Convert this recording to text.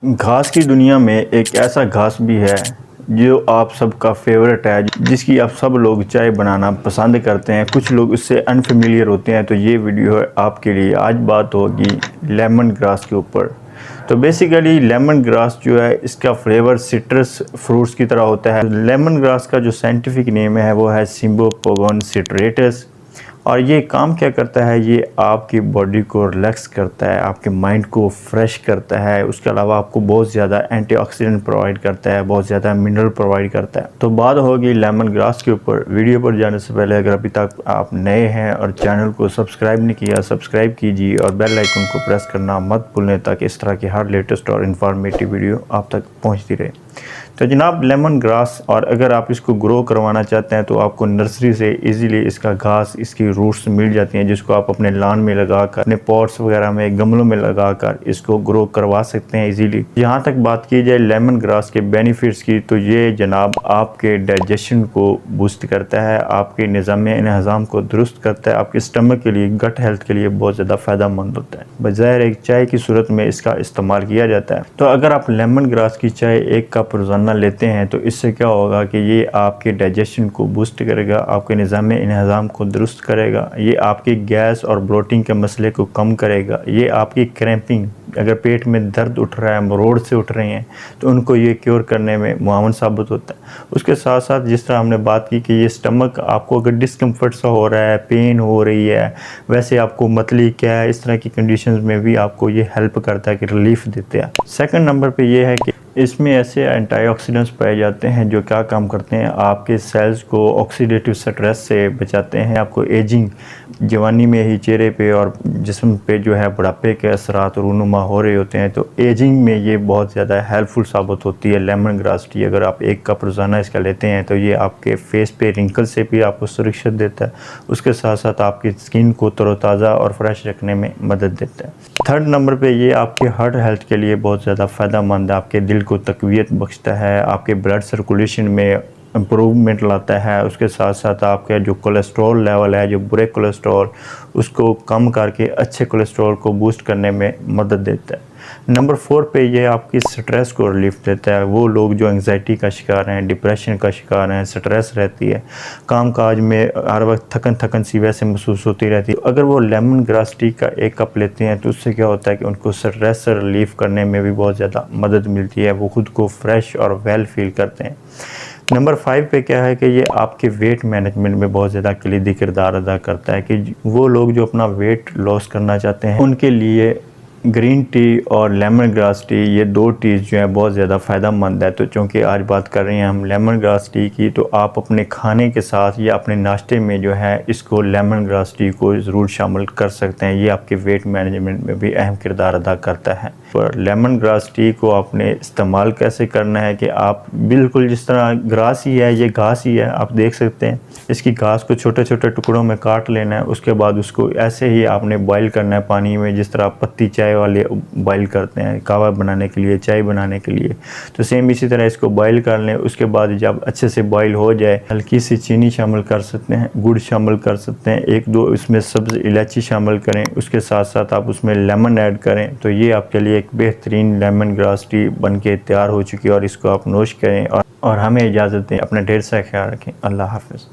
घास की दुनिया में एक ऐसा घास भी है जो आप सबका फेवरेट है, जिसकी आप सब लोग चाय बनाना पसंद करते हैं। कुछ लोग उससे अनफेमिलियर होते हैं, तो ये वीडियो है आपके लिए। आज बात होगी लेमन ग्रास के ऊपर। तो बेसिकली लेमन ग्रास जो है, इसका फ्लेवर सिट्रस फ्रूट्स की तरह होता है। लेमन ग्रास का जो साइंटिफिक नेम है वो है सिम्बोपोगन सिट्रेटस। और ये काम क्या करता है, ये आपकी बॉडी को रिलैक्स करता है, आपके माइंड को फ्रेश करता है। उसके अलावा आपको बहुत ज़्यादा एंटीऑक्सीडेंट प्रोवाइड करता है, बहुत ज़्यादा मिनरल प्रोवाइड करता है। तो बात होगी लेमन ग्रास के ऊपर। वीडियो पर जाने से पहले अगर अभी तक आप नए हैं और चैनल को सब्सक्राइब नहीं किया, सब्सक्राइब कीजिए और बेल आइकन को प्रेस करना मत भूलें, ताकि इस तरह की हर लेटेस्ट और इन्फॉर्मेटिव वीडियो आप तक पहुँचती रहे। तो जनाब लेमन ग्रास, और अगर आप इसको ग्रो करवाना चाहते हैं तो आपको नर्सरी से इजीली इसका घास, इसकी रूट्स मिल जाती हैं, जिसको आप अपने लॉन में लगाकर, अपने पॉट्स वगैरह में, गमलों में लगाकर इसको ग्रो करवा सकते हैं इजीली। यहाँ तक बात की जाए लेमन ग्रास के बेनिफिट्स की, तो ये जनाब आपके डाइजेशन को बूस्ट करता है, आपके निज़ाम को दुरुस्त करता है, आपके स्टमक के लिए, गट हेल्थ के लिए बहुत ज़्यादा फ़ायदेमंद होता है। बजाय एक चाय की सूरत में इसका इस्तेमाल किया जाता है। तो अगर आप लेमन ग्रास की चाय 1 कप रोज़ाना लेते हैं तो इससे क्या होगा कि ये आपके डाइजेशन को बूस्ट करेगा, आपके निज़ाम को दुरुस्त करेगा, ये आपकी गैस और ब्लोटिंग के मसले को कम करेगा, ये आपकी क्रैम्पिंग, अगर पेट में दर्द उठ रहा है, मरोड़ से उठ रहे हैं, तो उनको ये क्योर करने में मुआवन साबित होता है। उसके साथ साथ जिस तरह हमने बात की कि ये स्टमक आपको अगर डिस्कम्फर्ट सा हो रहा है, पेन हो रही है, वैसे आपको मतली क्या है, इस तरह की कंडीशंस में भी आपको ये हेल्प करता है कि रिलीफ देते हैं। सेकंड नंबर पे ये है कि इसमें ऐसे एंटीऑक्सीडेंट्स पाए जाते हैं जो क्या काम करते हैं, आपके सेल्स को ऑक्सीडेटिव स्ट्रेस से बचाते हैं, आपको एजिंग, जवानी में ही चेहरे पे और जिस्म पे जो है बुढ़ापे के असरात रूनुमा हो रहे होते हैं, तो एजिंग में ये बहुत ज़्यादा हेल्पफुल साबित होती है लेमन ग्रास टी। अगर आप 1 कप रोज़ाना इसका लेते हैं तो ये आपके फेस पे रिंकल से भी आपको सुरक्षित देता है, उसके साथ साथ आपकी स्किन को तरोताज़ा और फ्रेश रखने में मदद देता है। थर्ड नंबर पे ये आपके हार्ट हेल्थ के लिए बहुत ज़्यादा फ़ायदेमंद है, आपके दिल को तक़वियत बख्शता है, आपके ब्लड सर्कुलेशन में इम्प्रूवमेंट लाता है, उसके साथ साथ आपका जो कोलेस्ट्रॉल लेवल है, जो बुरे कोलेस्ट्रॉल, उसको कम करके अच्छे कोलेस्ट्रॉल को बूस्ट करने में मदद देता है। नंबर 4 पे ये आपकी स्ट्रेस को रिलीफ देता है। वो लोग जो एंग्जाइटी का शिकार हैं, डिप्रेशन का शिकार हैं, स्ट्रेस रहती है, काम काज में हर वक्त थकन सी वैसे महसूस होती रहती है, अगर वो लेमन ग्रास टी का 1 कप लेते हैं तो उससे क्या होता है कि उनको स्ट्रेस से रिलीफ करने में भी बहुत ज़्यादा मदद मिलती है, वो खुद को फ्रेश और वेल फील करते हैं। नंबर 5 पे क्या है कि ये आपके वेट मैनेजमेंट में बहुत ज़्यादा कलीदी किरदार अदा करता है, कि वो लोग जो अपना वेट लॉस करना चाहते हैं उनके लिए ग्रीन टी और लेमन ग्रास टी, ये 2 टीज़ जो है बहुत ज़्यादा फ़ायदेमंद है। तो चूँकि आज बात कर रहे हैं हम लेमन ग्रास टी की, तो आप अपने खाने के साथ या अपने नाश्ते में जो है इसको लेमन ग्रास टी को ज़रूर शामिल कर सकते हैं। ये आपके वेट मैनेजमेंट में भी अहम किरदार अदा करता है। पर लेमन ग्रास टी को आपने इस्तेमाल कैसे करना है कि आप बिल्कुल जिस तरह ग्रास ही है, ये घास ही है, आप देख सकते हैं, इसकी घास को छोटे छोटे टुकड़ों में काट लेना है। उसके बाद उसको ऐसे ही आपने बॉईल करना है पानी में, जिस तरह पत्ती चाय वाले बॉईल करते हैं कहवा बनाने के लिए, चाय बनाने के लिए। तो सेम इसी तरह इसको बॉईल कर लें। उसके बाद जब अच्छे से बॉईल हो जाए, हल्की सी चीनी शामिल कर सकते हैं, गुड़ शामिल कर सकते हैं, 1-2 इसमें सब्ज़ इलायची शामिल करें, उसके साथ साथ आप उसमें लेमन ऐड करें, तो ये आपके लिए एक बेहतरीन लेमन ग्रास टी बन के तैयार हो चुकी है। और इसको आप नोश करें और हमें इजाज़त दें। अपना ढेर सारा ख्याल रखें। अल्लाह हाफ़िज़।